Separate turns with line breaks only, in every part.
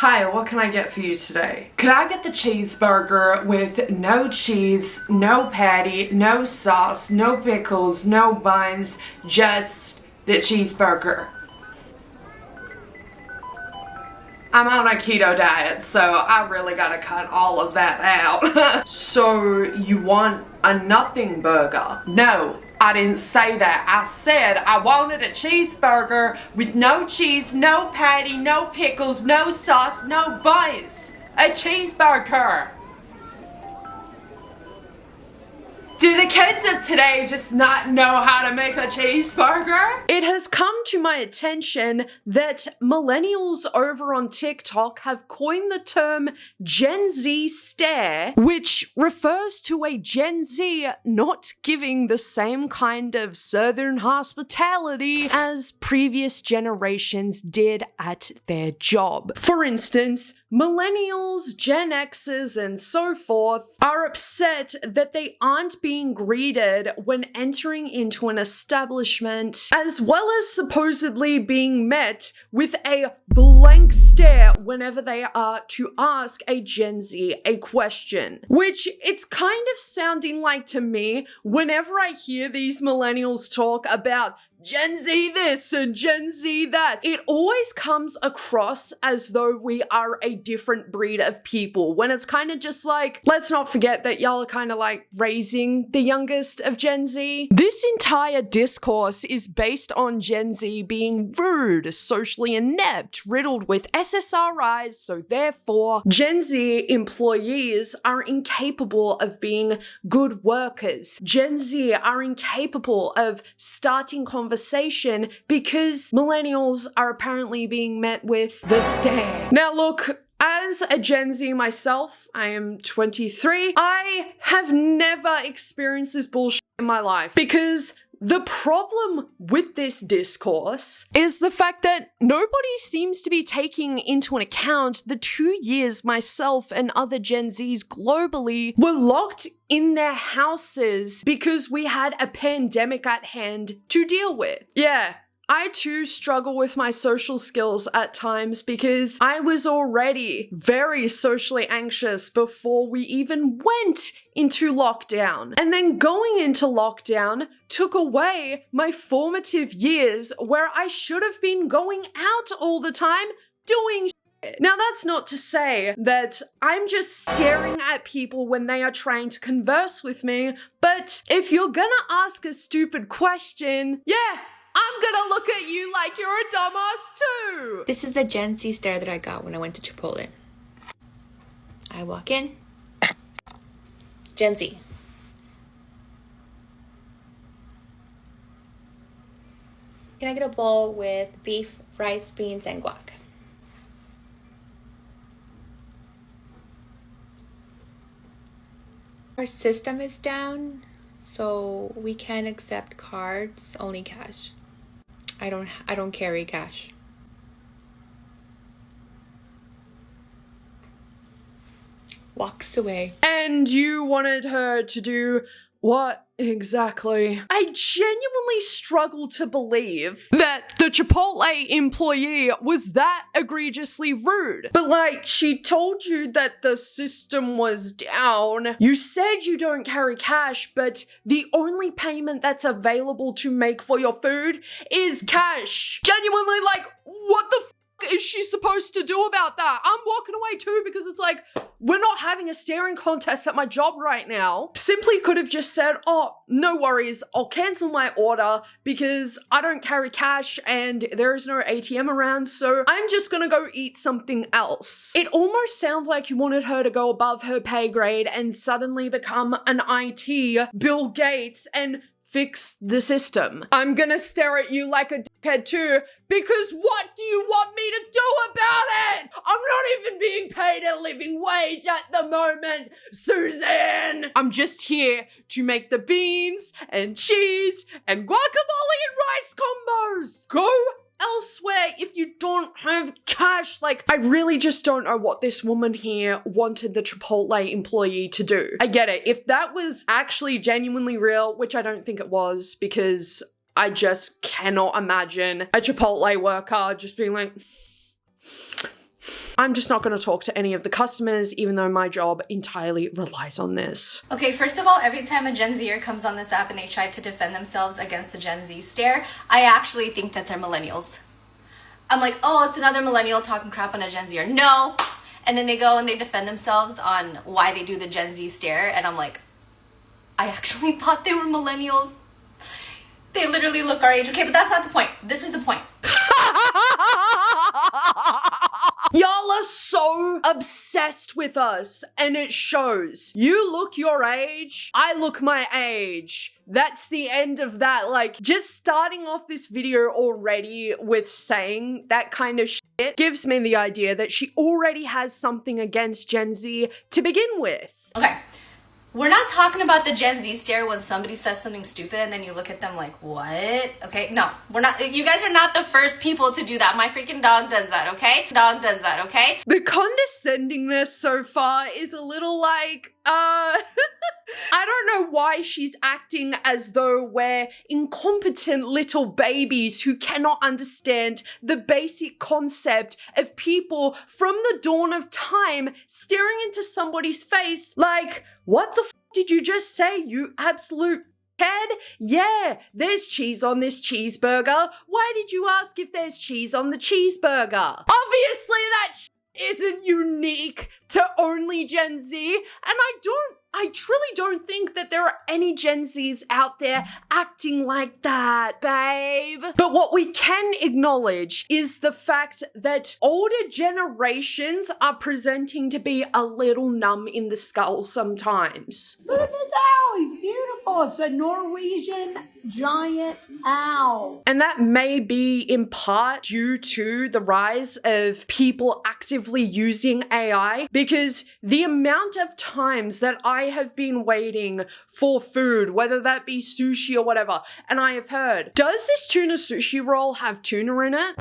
Hi, what can I get for you today? Could I get the cheeseburger with no cheese, no patty, no sauce, no pickles, no buns, just the cheeseburger? I'm on a keto diet, so I really gotta cut all of that out. So you want a nothing burger? No, I didn't say that. I said I wanted a cheeseburger with no cheese, no patty, no pickles, no sauce, no buns. A cheeseburger. Do the kids of today just not know how to make a cheeseburger? It has come to my attention that millennials over on TikTok have coined the term Gen Z stare, which refers to a Gen Z not giving the same kind of southern hospitality as previous generations did at their job. For instance, millennials, Gen Xers, and so forth are upset that they aren't being greeted when entering into an establishment, as well as supposedly being met with a blank stare whenever they are to ask a Gen Z a question. Which it's kind of sounding like to me whenever I hear these millennials talk about Gen Z this and Gen Z that, it always comes across as though we are a different breed of people, when it's kind of just like, let's not forget that y'all are kind of like raising the youngest of Gen Z. This entire discourse is based on Gen Z being rude, socially inept, riddled with SSRIs, so therefore Gen Z employees are incapable of being good workers. Gen Z are incapable of starting conversations because millennials are apparently being met with the stare. Now look, as a Gen Z myself, I am 23, I have never experienced this bullshit in my life, because the problem with this discourse is the fact that nobody seems to be taking into an account the 2 years myself and other Gen Zs globally were locked in their houses because we had a pandemic at hand to deal with. Yeah. I too struggle with my social skills at times because I was already very socially anxious before we even went into lockdown. And then going into lockdown took away my formative years where I should have been going out all the time doing shit. Now that's not to say that I'm just staring at people when they are trying to converse with me, but if you're gonna ask a stupid question, yeah, I'm gonna look at you like you're a dumbass too!
This is the Gen Z stare that I got when I went to Chipotle. I walk in. Gen Z. Can I get a bowl with beef, rice, beans, and guac? Our system is down, so we can't accept cards, only cash. I don't carry cash. Walks away.
And you wanted her to do what exactly? I genuinely struggle to believe that the Chipotle employee was that egregiously rude. But like, she told you that the system was down. You said you don't carry cash, but the only payment that's available to make for your food is cash. Genuinely, like, what the f is she supposed to do about that? I'm walking away too because it's like, we're not having a staring contest at my job right now. Simply could have just said, oh, no worries, I'll cancel my order because I don't carry cash and there is no ATM around, so I'm just gonna go eat something else. It almost sounds like you wanted her to go above her pay grade and suddenly become an IT Bill Gates and fix the system. I'm gonna stare at you like a dickhead too, because what do you want me to do about it? I'm not even being paid a living wage at the moment, Suzanne. I'm just here to make the beans and cheese and guacamole and rice combos. Go elsewhere if you don't have cash. Like, I really just don't know what this woman here wanted the Chipotle employee to do. I get it. If that was actually genuinely real, which I don't think it was, because I just cannot imagine a Chipotle worker just being like, I'm just not going to talk to any of the customers, even though my job entirely relies on this.
Okay, first of all, every time a Gen Zer comes on this app and they try to defend themselves against the Gen Z stare, I actually think that they're millennials. I'm like, oh, it's another millennial talking crap on a Gen Zer. No! And then they go and they defend themselves on why they do the Gen Z stare, and I'm like, I actually thought they were millennials. They literally look our age. Okay, but that's not the point. This is the point.
Y'all are so obsessed with us, and it shows. You look your age, I look my age. That's the end of that. Like, just starting off this video already with saying that kind of shit gives me the idea that she already has something against Gen Z to begin with.
Okay. We're not talking about the Gen Z stare when somebody says something stupid and then you look at them like, what? Okay, no, we're not. You guys are not the first people to do that. My freaking dog does that, okay? Dog does that, okay?
The condescendingness so far is a little like, I don't know why she's acting as though we're incompetent little babies who cannot understand the basic concept of people from the dawn of time staring into somebody's face like, what the f did you just say, you absolute head? Yeah, there's cheese on this cheeseburger. Why did you ask if there's cheese on the cheeseburger? Obviously that isn't unique to only Gen Z, and I truly don't think that there are any Gen Zs out there acting like that, babe. But what we can acknowledge is the fact that older generations are presenting to be a little numb in the skull sometimes.
Look at this owl, he's beautiful. It's a Norwegian giant owl.
And that may be in part due to the rise of people actively using AI, because the amount of times that I have been waiting for food, whether that be sushi or whatever, and I have heard, does this tuna sushi roll have tuna in it?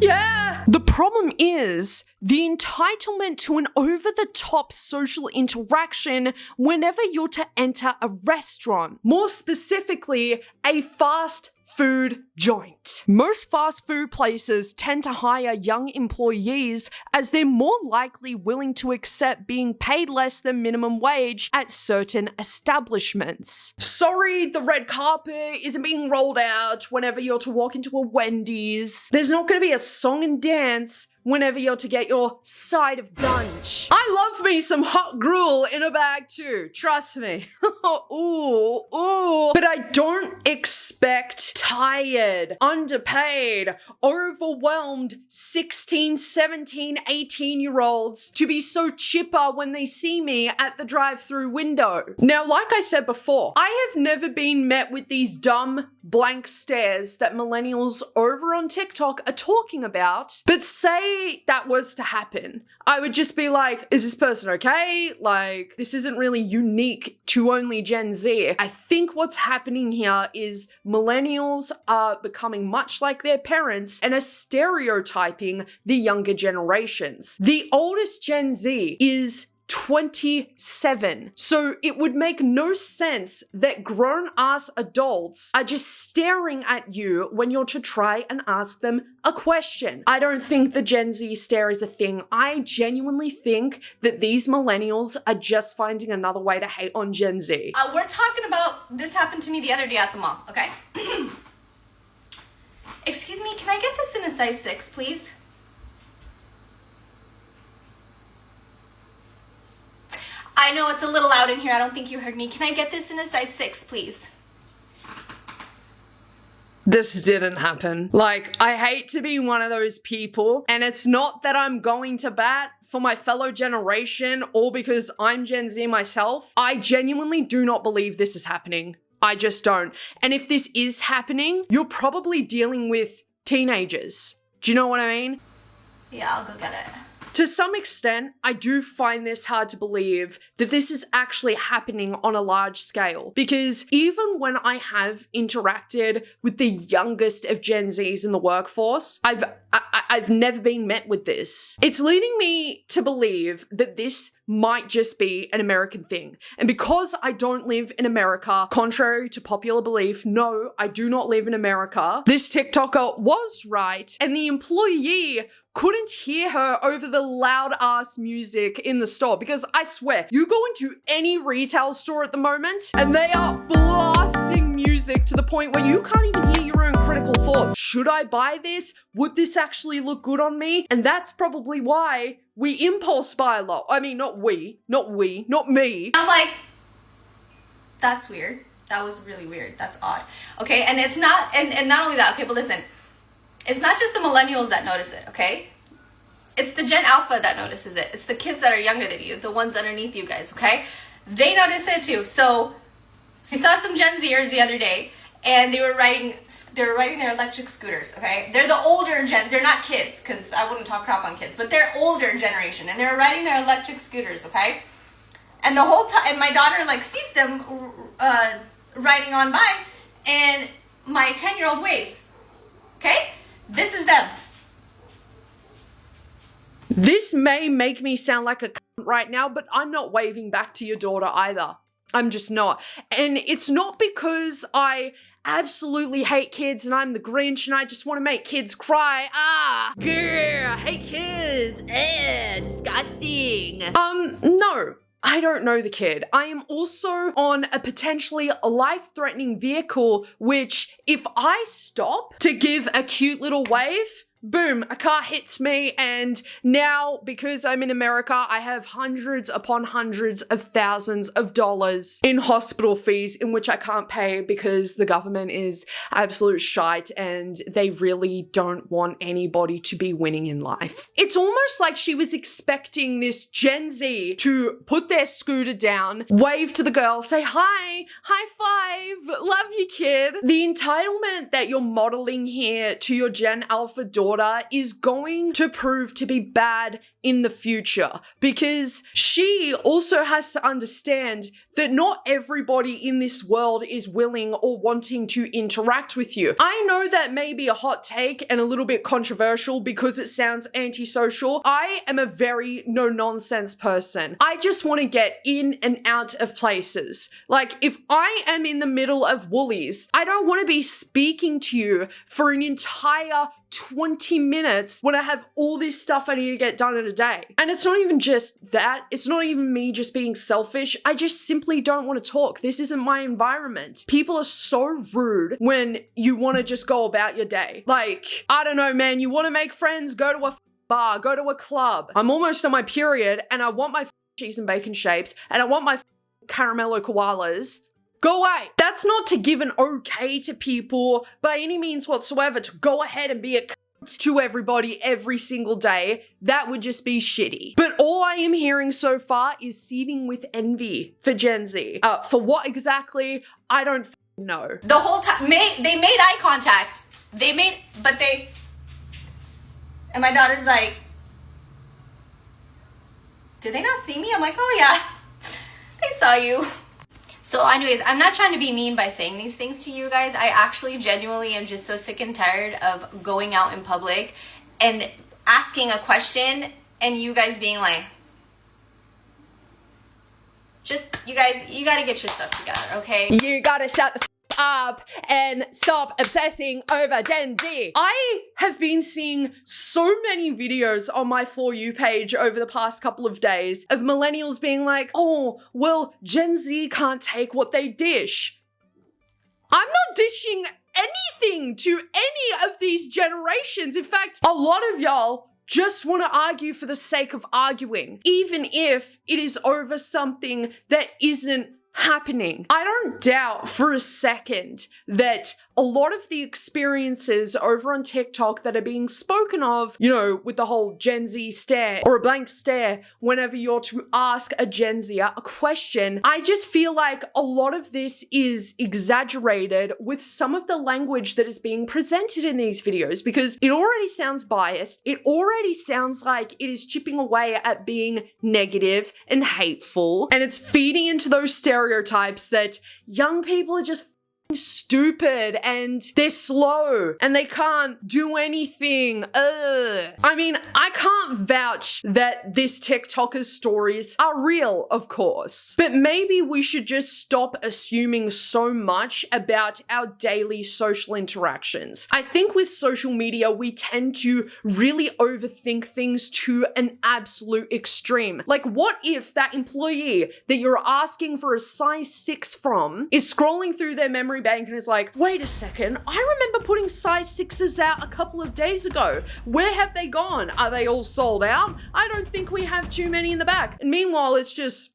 Yeah. The problem is the entitlement to an over-the-top social interaction whenever you're to enter a restaurant. More specifically, a fast food joint. Most fast food places tend to hire young employees as they're more likely willing to accept being paid less than minimum wage at certain establishments. Sorry, the red carpet isn't being rolled out whenever you're to walk into a Wendy's. There's not going to be a song and dance whenever you're to get your side of lunch. I love me some hot gruel in a bag too, trust me. Ooh. But I don't expect tired, underpaid, overwhelmed 16, 17, 18-year-olds to be so chipper when they see me at the drive-through window. Now, like I said before, I have never been met with these dumb blank stares that millennials over on TikTok are talking about, but say that was to happen, I would just be like, is this person okay? Like, this isn't really unique to only Gen Z. I think what's happening here is millennials are becoming much like their parents and are stereotyping the younger generations. The oldest Gen Z is 27. So it would make no sense that grown-ass adults are just staring at you when you're to try and ask them a question. I don't think the Gen Z stare is a thing. I genuinely think that these millennials are just finding another way to hate on Gen Z.
We're talking about, this happened to me the other day at the mall, okay? Excuse me, can I get this in a size 6, please? I know it's a little loud in here. I don't think you heard me. Can I get this in a size 6, please?
This didn't happen. Like, I hate to be one of those people, and it's not that I'm going to bat for my fellow generation or because I'm Gen Z myself. I genuinely do not believe this is happening. I just don't. And if this is happening, you're probably dealing with teenagers. Do you know what I mean?
Yeah, I'll go get it.
To some extent, I do find this hard to believe that this is actually happening on a large scale, because even when I have interacted with the youngest of Gen Zs in the workforce, I've I've never been met with this. It's leading me to believe that this might just be an American thing. And because I don't live in America, contrary to popular belief, no, I do not live in America, this TikToker was right, and the employee couldn't hear her over the loud ass music in the store. Because I swear, you go into any retail store at the moment and they are blasting music to the point where you can't even hear your own critical thoughts. Should I buy this? Would this actually look good on me? And that's probably why we impulse buy a lot. I mean, not me.
I'm like, that's weird. That was really weird. That's odd. Okay, and it's not, and not only that, okay, but listen, it's not just the millennials that notice it, okay? It's the Gen Alpha that notices it. It's the kids that are younger than you, the ones underneath you guys, okay? They notice it too. So we saw some Gen Zers the other day, and they were riding their electric scooters, okay? They're the older gen, they're not kids, because I wouldn't talk crap on kids, but they're older generation, and they're riding their electric scooters, okay? And the whole time, and my daughter like sees them riding on by, and my 10-year-old waves, okay? This is them.
This may make me sound like a cunt right now, but I'm not waving back to your daughter either. I'm just not. And it's not because I absolutely hate kids and I'm the Grinch and I just want to make kids cry. Yeah, hate kids. Disgusting. No. I don't know the kid. I am also on a potentially life-threatening vehicle, which if I stop to give a cute little wave, boom, a car hits me, and now, because I'm in America, I have hundreds upon hundreds of thousands of dollars in hospital fees in which I can't pay because the government is absolute shite and they really don't want anybody to be winning in life. It's almost like she was expecting this Gen Z to put their scooter down, wave to the girl, say hi, high five, love you, kid. The entitlement that you're modeling here to your Gen Alpha daughter is going to prove to be bad in the future, because she also has to understand that not everybody in this world is willing or wanting to interact with you. I know that may be a hot take and a little bit controversial because it sounds antisocial. I am a very no-nonsense person. I just want to get in and out of places. Like, if I am in the middle of Woolies, I don't want to be speaking to you for an entire 20 minutes when I have all this stuff I need to get done in a day. And it's not even just that. It's not even me just being selfish. I just simply don't want to talk. This isn't my environment. People are so rude when you want to just go about your day. Like, I don't know, man, you want to make friends, go to a bar, go to a club. I'm almost on my period and I want my cheese and bacon shapes and I want my caramello koalas. Go away. That's not to give an okay to people by any means whatsoever, to go ahead and be a cunt to everybody every single day. That would just be shitty. But all I am hearing so far is seething with envy for Gen Z. For what exactly? I don't know.
The whole time, they made eye contact. And my daughter's like, did they not see me? I'm like, oh yeah, they saw you. So anyways, I'm not trying to be mean by saying these things to you guys. I actually genuinely am just so sick and tired of going out in public and asking a question and you guys being like, just, you guys, you gotta get your stuff together, okay?
You gotta shut the up and stop obsessing over Gen Z. I have been seeing so many videos on my For You page over the past couple of days of millennials being like, oh, well, Gen Z can't take what they dish. I'm not dishing anything to any of these generations. In fact, a lot of y'all just want to argue for the sake of arguing, even if it is over something that isn't happening. I don't doubt for a second that a lot of the experiences over on TikTok that are being spoken of, you know, with the whole Gen Z stare or a blank stare whenever you're to ask a Gen Zer a question, I just feel like a lot of this is exaggerated with some of the language that is being presented in these videos, because it already sounds biased. It already sounds like it is chipping away at being negative and hateful, and it's feeding into those stereotypes that young people are just stupid and they're slow and they can't do anything. I mean, I can't vouch that this TikToker's stories are real, of course, but maybe we should just stop assuming so much about our daily social interactions. I think with social media, we tend to really overthink things to an absolute extreme. Like, what if that employee that you're asking for a size 6 from is scrolling through their memory bank and is like, wait a second, I remember putting size 6s out a couple of days ago. Where have they gone? Are they all sold out? I don't think we have too many in the back. And meanwhile, it's just...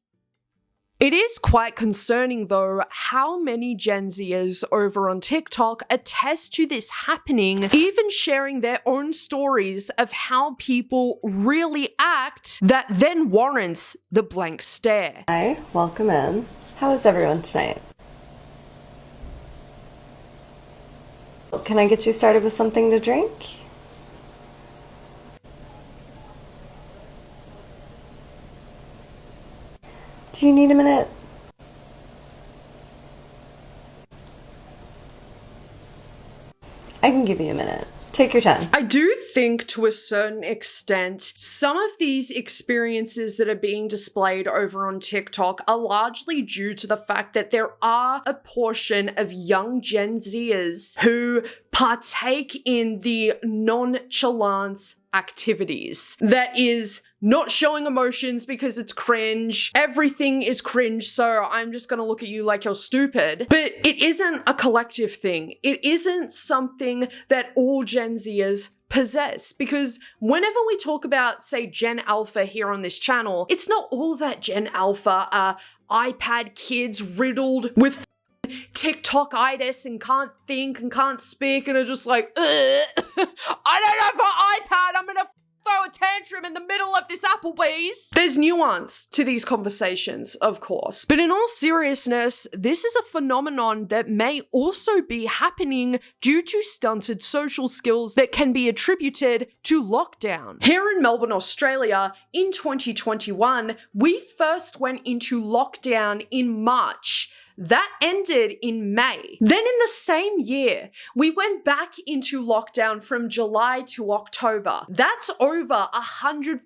It is quite concerning though how many Gen Zers over on TikTok attest to this happening, even sharing their own stories of how people really act that then warrants the blank stare.
Hi, welcome in. How is everyone tonight? Can I get you started with something to drink? Do you need a minute? I can give you a minute. Take your time.
I do think to a certain extent, some of these experiences that are being displayed over on TikTok are largely due to the fact that there are a portion of young Gen Zers who partake in the nonchalance activities. That is not showing emotions because it's cringe. Everything is cringe, so I'm just gonna look at you like you're stupid. But it isn't a collective thing. It isn't something that all Gen Zers possess, because whenever we talk about, say, Gen Alpha here on this channel, it's not all that Gen Alpha are iPad kids riddled with TikTok-itis and can't think and can't speak and are just like, I don't have an iPad, I'm gonna throw a tantrum in the middle of this Applebee's. There's nuance to these conversations, of course, but in all seriousness, this is a phenomenon that may also be happening due to stunted social skills that can be attributed to lockdown. Here in Melbourne, Australia, in 2021, we first went into lockdown in March. That ended in May. Then in the same year, we went back into lockdown from July to October. That's over 100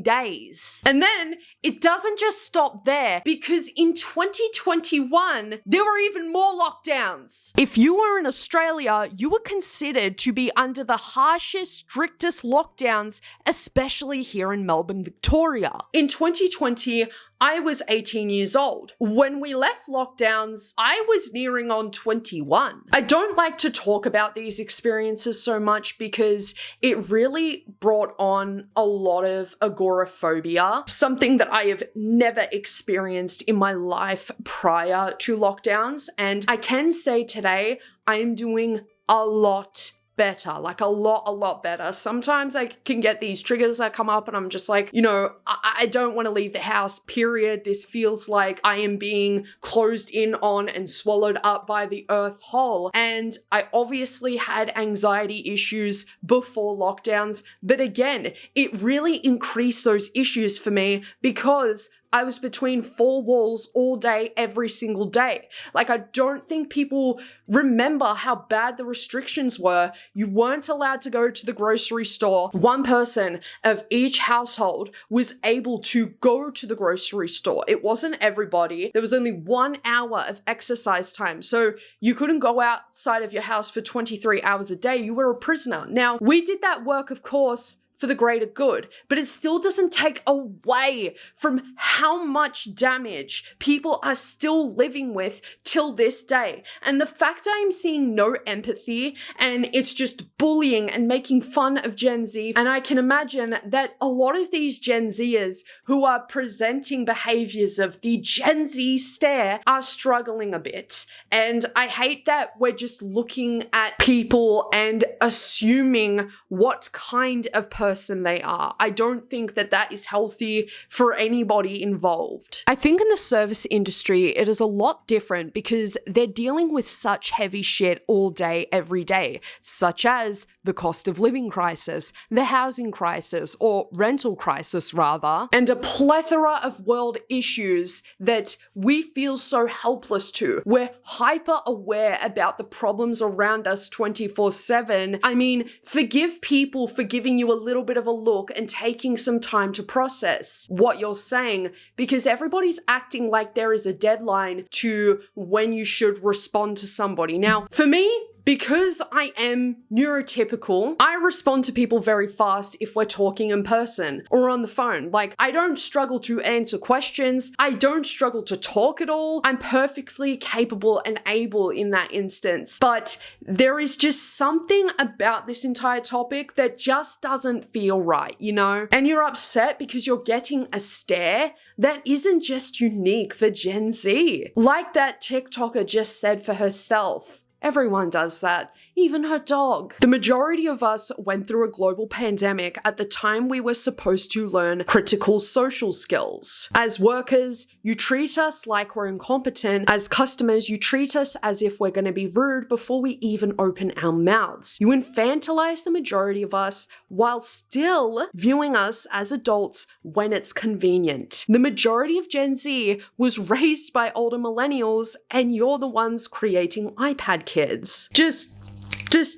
days. And then it doesn't just stop there, because in 2021, there were even more lockdowns. If you were in Australia, you were considered to be under the harshest, strictest lockdowns, especially here in Melbourne, Victoria. In 2020, I was 18 years old. When we left lockdowns, I was nearing on 21. I don't like to talk about these experiences so much because it really brought on a lot of agoraphobia, something that I have never experienced in my life prior to lockdowns. And I can say today, I am doing a lot better, like a lot better. Sometimes I can get these triggers that come up and I'm just like, you know, I don't want to leave the house, period. This feels like I am being closed in on and swallowed up by the earth whole. And I obviously had anxiety issues before lockdowns, but again, it really increased those issues for me because I was between 4 walls all day, every single day. Like, I don't think people remember how bad the restrictions were. You weren't allowed to go to the grocery store. One person of each household was able to go to the grocery store. It wasn't everybody. There was only 1 hour of exercise time. So you couldn't go outside of your house for 23 hours a day. You were a prisoner. Now, we did that work, of course, for the greater good, but it still doesn't take away from how much damage people are still living with till this day. And the fact I am seeing no empathy and it's just bullying and making fun of Gen Z, and I can imagine that a lot of these Gen Zers who are presenting behaviors of the Gen Z stare are struggling a bit. And I hate that we're just looking at people and assuming what kind of person person they are. I don't think that that is healthy for anybody involved. I think in the service industry, it is a lot different because they're dealing with such heavy shit all day, every day, such as the cost of living crisis, the housing crisis, or rental crisis rather, and a plethora of world issues that we feel so helpless to. We're hyper aware about the problems around us 24/7. I mean, forgive people for giving you a little bit of a look and taking some time to process what you're saying, because everybody's acting like there is a deadline to when you should respond to somebody. Now, for me, because I am neurotypical, I respond to people very fast if we're talking in person or on the phone. Like, I don't struggle to answer questions. I don't struggle to talk at all. I'm perfectly capable and able in that instance. But there is just something about this entire topic that just doesn't feel right, you know? And you're upset because you're getting a stare that isn't just unique for Gen Z. Like that TikToker just said for herself. Everyone does that, even her dog. The majority of us went through a global pandemic at the time we were supposed to learn critical social skills. As workers, you treat us like we're incompetent. As customers, you treat us as if we're going to be rude before we even open our mouths. You infantilize the majority of us while still viewing us as adults when it's convenient. The majority of Gen Z was raised by older millennials, and you're the ones creating iPad kids. Just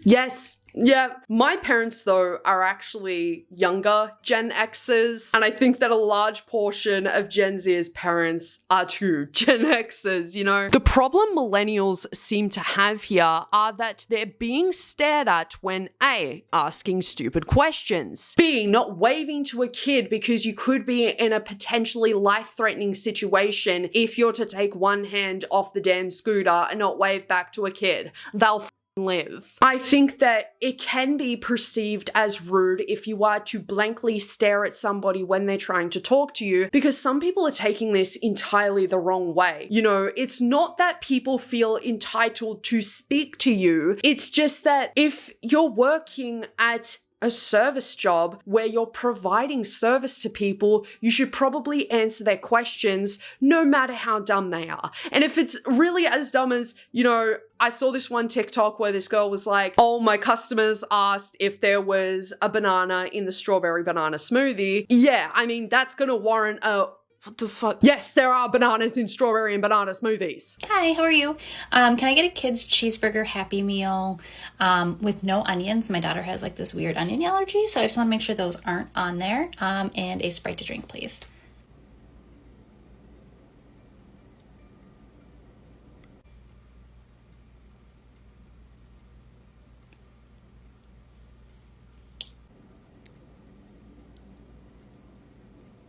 yes. Yeah, my parents though are actually younger Gen Xers, and I think that a large portion of Gen Z's parents are too Gen Xers, you know? The problem millennials seem to have here are that they're being stared at when A, asking stupid questions, B, not waving to a kid because you could be in a potentially life-threatening situation if you're to take one hand off the damn scooter and not wave back to a kid. They'll live. I think that it can be perceived as rude if you are to blankly stare at somebody when they're trying to talk to you, because some people are taking this entirely the wrong way. You know, it's not that people feel entitled to speak to you. It's just that if you're working at a service job where you're providing service to people, you should probably answer their questions no matter how dumb they are. And if it's really as dumb as, you know, I saw this one TikTok where this girl was like, oh, my customers asked if there was a banana in the strawberry banana smoothie. Yeah, I mean, that's gonna warrant a what the fuck? Yes, there are bananas in strawberry and banana smoothies.
Hi, how are you? Can I get a kid's cheeseburger Happy Meal with no onions? My daughter has like this weird onion allergy, so I just want to make sure those aren't on there. And a Sprite to drink, please.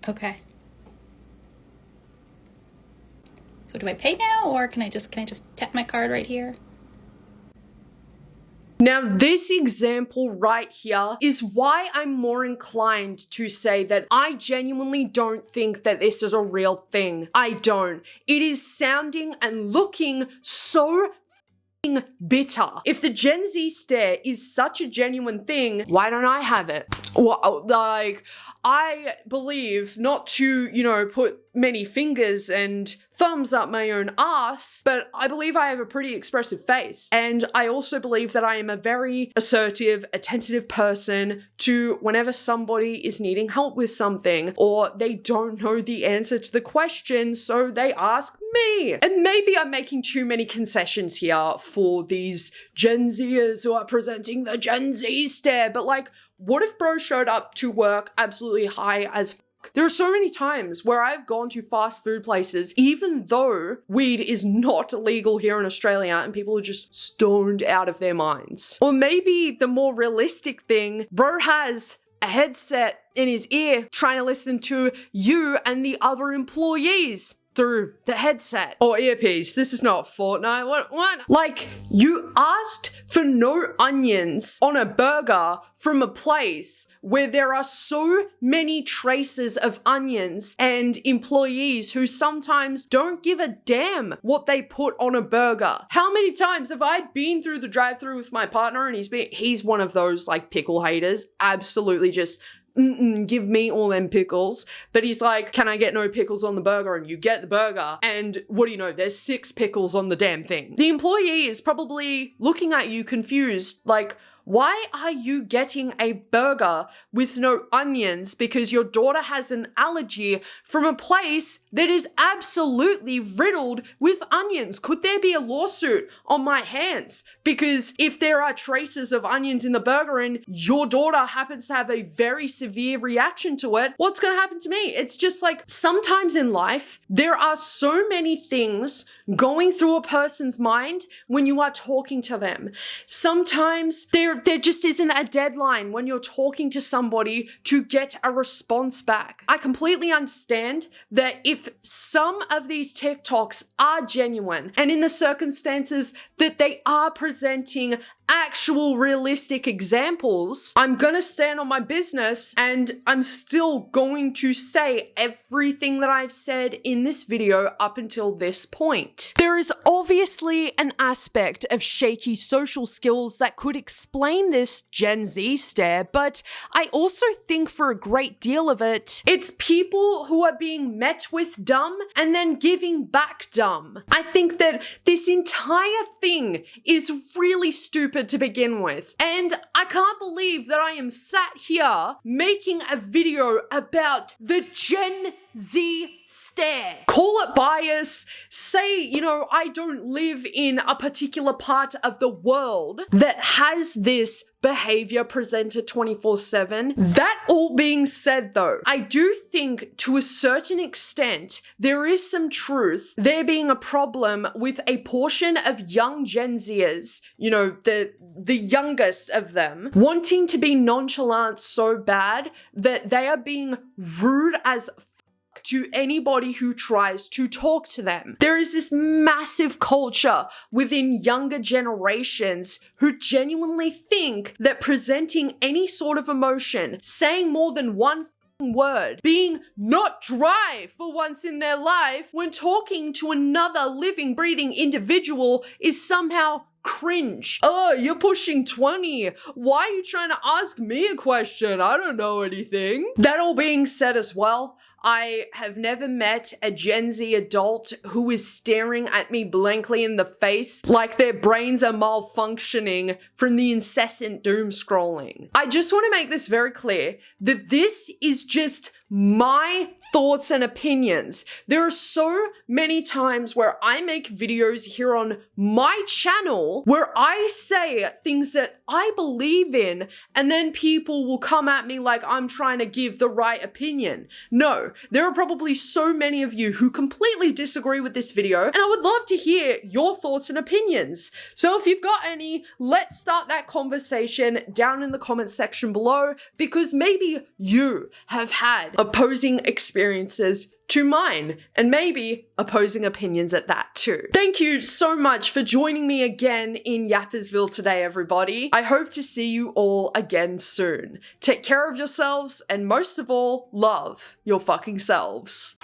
Okay. So do I pay now, or can I just tap my card right here?
Now, this example right here is why I'm more inclined to say that I genuinely don't think that this is a real thing. I don't. It is sounding and looking so bitter. If the Gen Z stare is such a genuine thing, why don't I have it? Well, like, I believe not to, you know, put many fingers and thumbs up my own ass, but I believe I have a pretty expressive face. And I also believe that I am a very assertive, attentive person to whenever somebody is needing help with something or they don't know the answer to the question, so they ask me. And maybe I'm making too many concessions here for these Gen Zers who are presenting the Gen Z stare, but like, what if bro showed up to work absolutely high as fuck? There are so many times where I've gone to fast food places, even though weed is not legal here in Australia and people are just stoned out of their minds. Or maybe the more realistic thing, bro has a headset in his ear trying to listen to you and the other employees. through the headset or earpiece. This is not Fortnite. What? Like, you asked for no onions on a burger from a place where there are so many traces of onions and employees who sometimes don't give a damn what they put on a burger. How many times have I been through the drive-thru with my partner and he's one of those like pickle haters, absolutely just give me all them pickles. But he's like, can I get no pickles on the burger? And you get the burger, and what do you know? There's 6 pickles on the damn thing. The employee is probably looking at you confused, like, why are you getting a burger with no onions because your daughter has an allergy from a place that is absolutely riddled with onions? Could there be a lawsuit on my hands? Because if there are traces of onions in the burger and your daughter happens to have a very severe reaction to it, what's going to happen to me? It's just like, sometimes in life, there are so many things going through a person's mind when you are talking to them. Sometimes there just isn't a deadline when you're talking to somebody to get a response back. I completely understand that if some of these TikToks are genuine and in the circumstances that they are presenting actual realistic examples, I'm gonna stand on my business and I'm still going to say everything that I've said in this video up until this point. There is obviously an aspect of shaky social skills that could explain this Gen Z stare, but I also think for a great deal of it, it's people who are being met with dumb and then giving back dumb. I think that this entire thing is really stupid to begin with. And I can't believe that I am sat here making a video about the Gen Z stare. Call it bias, say, you know, I don't live in a particular part of the world that has this behavior presented 24/7. That all being said though, I do think to a certain extent, there is some truth there being a problem with a portion of young Gen Zers, you know, the youngest of them, wanting to be nonchalant so bad that they are being rude as to anybody who tries to talk to them. There is this massive culture within younger generations who genuinely think that presenting any sort of emotion, saying more than one word, being not dry for once in their life when talking to another living, breathing individual is somehow cringe. Oh, you're pushing 20. Why are you trying to ask me a question? I don't know anything. That all being said as well, I have never met a Gen Z adult who is staring at me blankly in the face like their brains are malfunctioning from the incessant doom scrolling. I just want to make this very clear that this is just my thoughts and opinions. There are so many times where I make videos here on my channel where I say things that I believe in, and then people will come at me like I'm trying to give the right opinion. No, there are probably so many of you who completely disagree with this video, and I would love to hear your thoughts and opinions. So if you've got any, let's start that conversation down in the comments section below, because maybe you have had opposing experiences to mine, and maybe opposing opinions at that too. Thank you so much for joining me again in Yappersville today, everybody. I hope to see you all again soon. Take care of yourselves, and most of all, love your fucking selves.